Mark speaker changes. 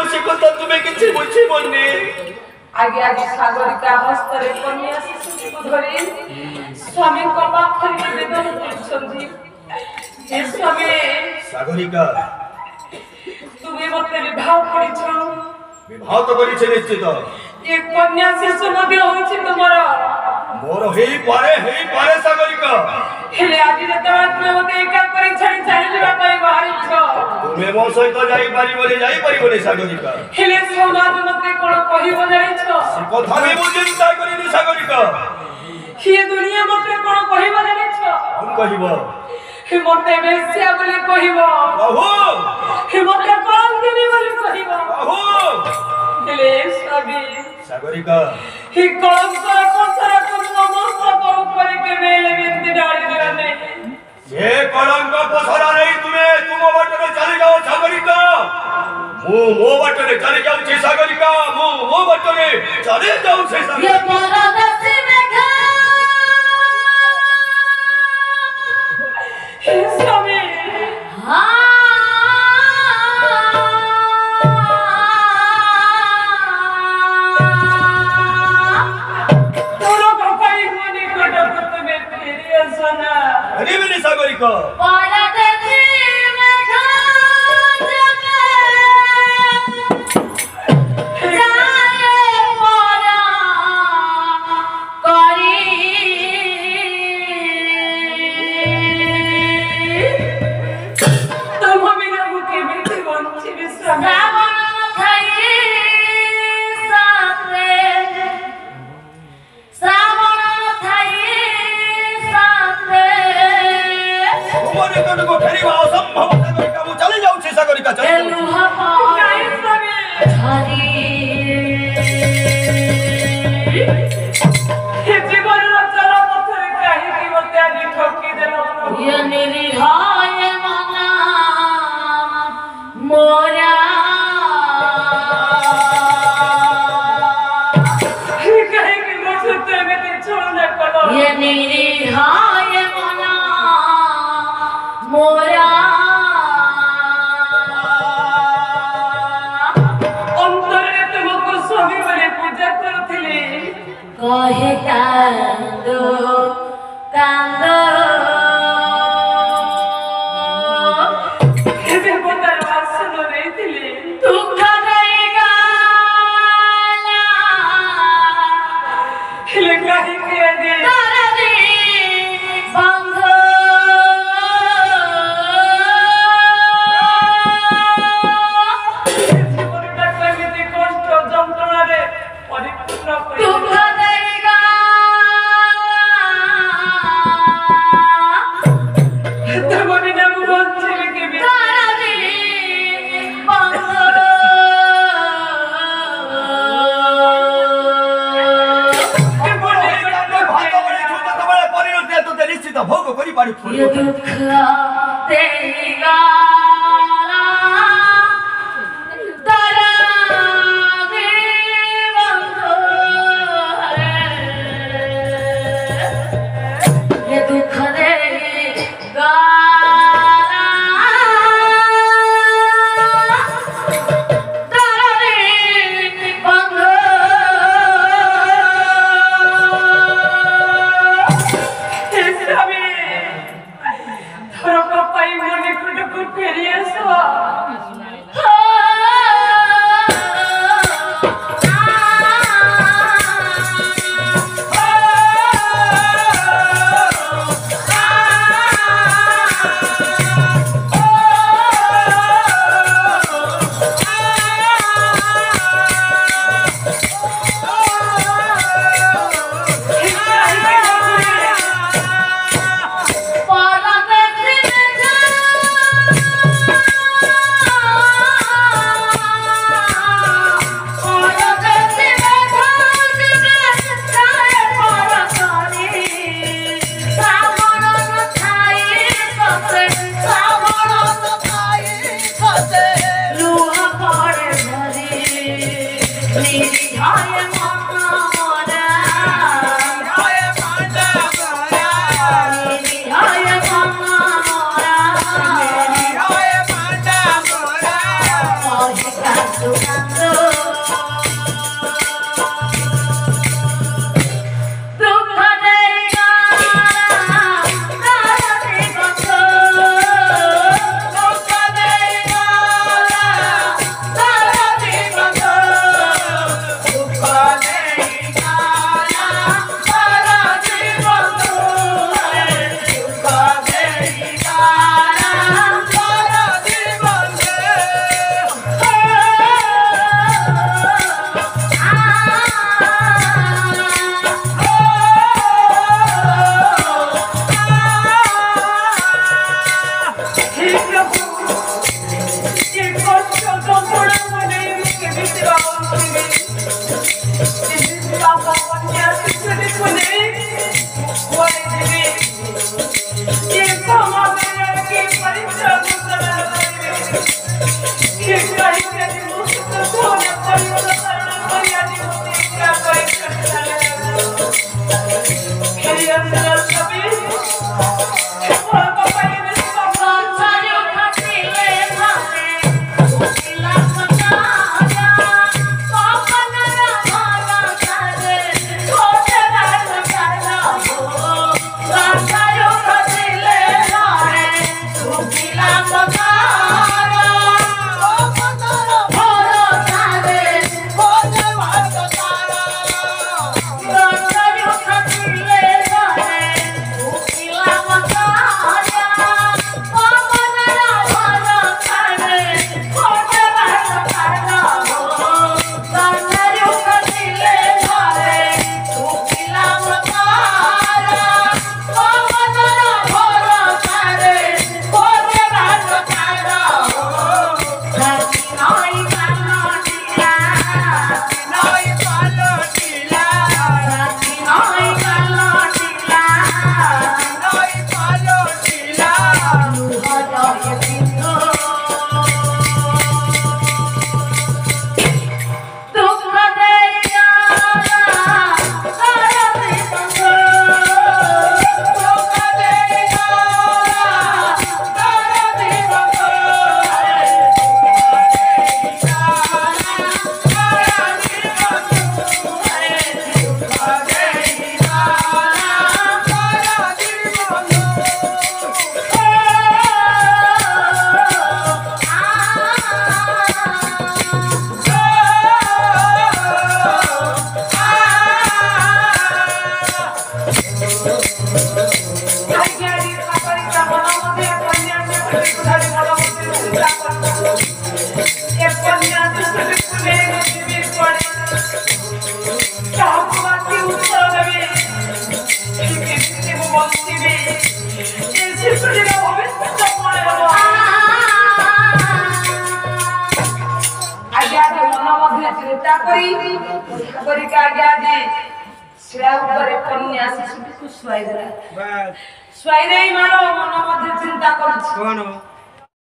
Speaker 1: से কথা তুমি কিছু বুঝিবনি
Speaker 2: आगे आगे सागरिका हस्तरे कन्या शिशु को धरी स्वामी को पाखरे निवेदन करछन्ती हे स्वामी
Speaker 1: सागरिका
Speaker 2: তুমি মতে বিবাহ করিছ
Speaker 1: विवाह तो करी छे निश्चित
Speaker 2: एक कन्या शिशु मध्य होछि तुमर
Speaker 1: मोर हेई पारे सागरिका
Speaker 2: हेले आदि रतवात में मते एका करी छाड़ी चली जबा पई बाहरिछ
Speaker 1: तुमे मो सहित जाई परिबोले सागरिका
Speaker 2: हेले समाज मते कोन कहिबो जानिछ
Speaker 1: से कथा भी मु चिंता करिनी सागरिका
Speaker 2: हे दुनिया मते कोन कहिबो जानिछ
Speaker 1: हम कहिबो
Speaker 2: हे मते बेसिया बोले कहिबो
Speaker 1: कहू
Speaker 2: हे मते कोन दिनी बोले कहिबो
Speaker 1: कहू
Speaker 2: हेले सभी
Speaker 1: सागरिका
Speaker 2: हे कलम कर पत्थर को नमस्त करू पर के मेले बिंदी डाली दिने
Speaker 1: ये कलंक पसरा नहीं तुम बटने चली जाओ सागरिका मो बटने चली जाऊ छे सागरिका मो बटने चली जाऊ छे
Speaker 3: ये परदेसी में घा
Speaker 2: हे स्वामी तोरो भपाई होने कोटा तुम्हें फेरिया सना
Speaker 1: अरे मेरी सागरिका
Speaker 3: परदेसी में घा जाए परा करी
Speaker 2: तुम बिना मुके बेटे बंची विश्राम
Speaker 3: रावण खाई साथे श्रावण खाई साथे
Speaker 1: तुमने को फेरीवा असंभव सागरिका मु चली जाऊ छे सागरिका चली
Speaker 3: लुहा
Speaker 2: काई स्वामी
Speaker 3: हरी
Speaker 2: हे जीवन चला पत्थर काहे की मते आदि ठोकी देलो
Speaker 3: ये निरीहाय मना मोरा
Speaker 2: काहे की मसते में ते छोड़ना कलो
Speaker 3: ये निरीहाय मना मोरा
Speaker 2: अंतरे तुमको स्वामी बोले पूजा करथिले
Speaker 3: कहे कांदो कांदो
Speaker 2: हे देवता वासन रहिथिले
Speaker 3: दुख देगा
Speaker 2: हेले काहे के दे
Speaker 3: तारे बंध
Speaker 2: জীবনটা কেমনে কষ্ট যন্ত্রণারে পরিপূর্ণ করে
Speaker 3: दुख देगा
Speaker 2: তুমি না বলছিলে কি
Speaker 3: तारे बंध
Speaker 1: निश्चित भोग करी पारू
Speaker 3: ये दुख देगा तारा दे बंध ये दुख देगा तारा दे बंध
Speaker 2: हे स्वामी ধরো পাই মনে কুটুকু ফেরিয়ে আসো
Speaker 3: Hãy subscribe
Speaker 2: ବଞ୍ଚିବେ ଏ ଶିଶୁଟିର ଭବିଷ୍ୟତ କଣ ହେବ ଆଜ୍ଞା ମନ ମଧ୍ୟରେ ଚିନ୍ତା କରି ସାଗରିକା ଆଜ୍ଞା ଯେ ଶିଳା ଉପରେ କନ୍ୟା ଶିଶୁଟିକୁ ଶୁଆଇ ଦେଲା ଶୁଆଇ ଦେଇ ମାର ମନ ମଧ୍ୟରେ ଚିନ୍ତା କରୁଛି